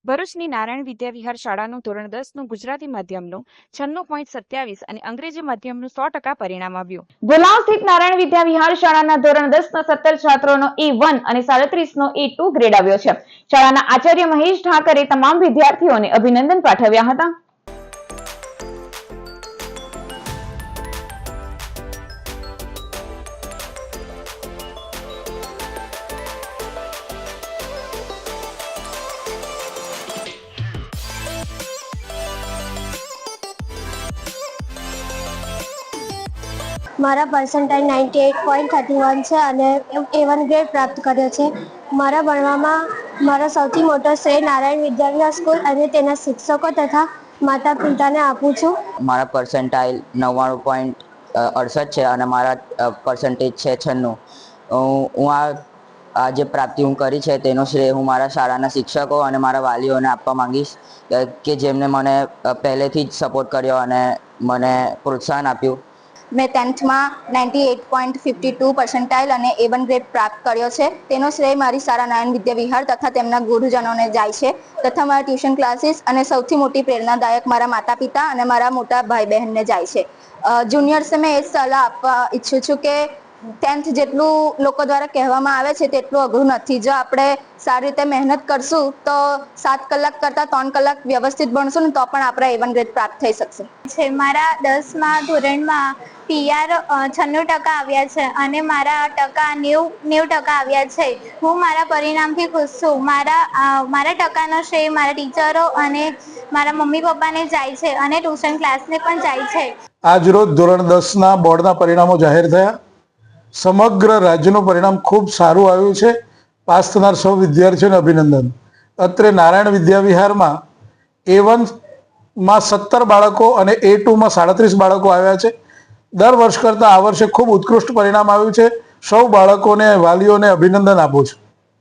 ભરૂચની નારાયણ વિદ્યાવિહાર શાળાનું ધોરણ 10નું ગુજરાતી માધ્યમનું 96.27 અને અંગ્રેજી માધ્યમનું 100% પરિણામ આવ્યું. ભોલાવ સ્થિત નારાયણ વિદ્યાવિહાર શાળાના ધોરણ 10ના 17 છાત્રોનો E1 અને 37નો E2 ગ્રેડ આવ્યો છે. શાળાના આચાર્ય મહેશ ઠાકરે તમામ વિદ્યાર્થીઓને અભિનંદન પાઠવ્યા હતા. મારા પર્સન્ટાઇલ 98.31 છે અને A1 ગ્રેડ પ્રાપ્ત કર્યો છે. મારા ભણવામાં મારો સૌથી મોટો શ્રેય નારાયણ વિદ્યાવિહાર સ્કૂલ અને તેના શિક્ષકો તથા માતા પિતાને આપું છું. મારા પર્સન્ટાઇલ 99.68 છે અને મારા પર્સન્ટેજ છે 96. હું આ જે પ્રાપ્તિ હું કરી છે તેનો શ્રેય હું મારા શાળાના શિક્ષકો અને મારા વાલીઓને આપવા માંગીશ કે જેમને મને પહેલેથી જ સપોર્ટ કર્યો અને મને પ્રોત્સાહન આપ્યું. મેં 10th માં 98.52 પર્સન્ટાઇલ અને A1 ગ્રેડ પ્રાપ્ત કર્યો છે. તેનો શ્રેય મારી શાળા નારાયણ વિદ્યાવિહાર તથા તેમના ગુરુજનોને જાય છે તથા મારા ટ્યુશન ક્લાસીસ અને સૌથી મોટી પ્રેરણાદાયક મારા માતા પિતા અને મારા મોટા ભાઈ બહેનને જાય છે. જુનિયર્સે મેં એ સલાહ આપવા ઈચ્છું છું કે 10th જેટલું લોકો દ્વારા કહેવામાં આવે છે તેટલું અઘરું નથી. જો આપણે સારી રીતે મહેનત કરશું તો 7 કલાક કરતાં 3 કલાક વ્યવસ્થિત ભણશું ને તો પણ આપણે A1 ગ્રેડ પ્રાપ્ત થઈ શકશે. મારા 10મા ધોરણમાં PR 96% આવ્યા છે અને મારા ટકા 90% આવ્યા છે. હું મારા પરિણામથી ખુશ છું. મારા ટકાનો શ્રેય મારા ટીચરો અને મારા મમ્મી પપ્પાને જાય છે અને ટ્યુશન ક્લાસને પણ જાય છે. આજરોજ ધોરણ 10ના બોર્ડના પરિણામો જાહેર થયા. સમગ્ર રાજ્યનું પરિણામ ખૂબ સારું આવ્યું છે. પાસ થનાર સૌ વિદ્યાર્થીઓને અભિનંદન. અત્રે નારાયણ વિદ્યાવિહારમાં A1માં 17 બાળકો અને A2માં 37 બાળકો આવ્યા છે. દર વર્ષ કરતાં આ વર્ષે ખૂબ ઉત્કૃષ્ટ પરિણામ આવ્યું છે. સૌ બાળકોને વાલીઓને અભિનંદન આપું છું.